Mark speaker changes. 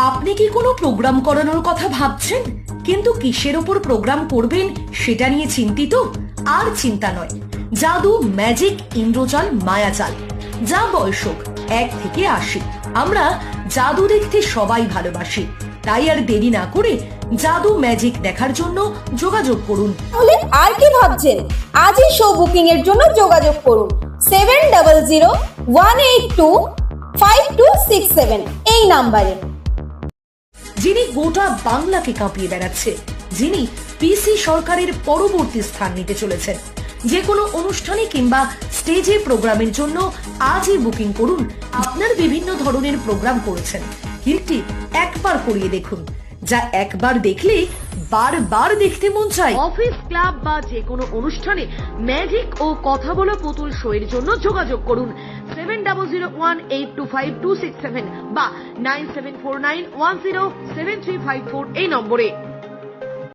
Speaker 1: আপনি কি কোনো প্রোগ্রাম করানোর কথা ভাবছেন, কিন্তু কিসের ওপর প্রোগ্রাম করবেন সেটা নিয়ে চিন্তিত? আর চিন্তা নয়, জাদু, ম্যাজিক, ইন্দ্রজাল, মায়াজাল, যা বয়স হোক 1 থেকে 80, আমরা জাদু দেখতে সবাই ভালোবাসি। তাই আর দেরি না করে জাদু ম্যাজিক দেখার জন্য যোগাযোগ করুন।
Speaker 2: তাহলে আর কি ভাবছেন, আজই শো বুকিং এর জন্য যোগাযোগ করুন 7001825267 এই নাম্বারে।
Speaker 1: যিনি গোটা বাংলাকে কাঁপিয়ে বেড়াচ্ছে, যিনি পিসি সরকারের পরবর্তী স্থান নিতে চলেছেন, যে কোনো অনুষ্ঠানে কিংবা স্টেজে প্রোগ্রামের জন্য আজই বুকিং করুন। আপনার বিভিন্ন ধরনের প্রোগ্রাম করেছেন, কিন্তু একবার করিয়ে দেখুন, যা একবার দেখলে বারবার দেখতে মন চায়। অফিস, ক্লাব বা যে কোনো অনুষ্ঠানে ম্যাজিক ও কথা বলা পুতুল শো এর জন্য যোগাযোগ করুন 7001825267 বা 9749107354 এই নম্বরে।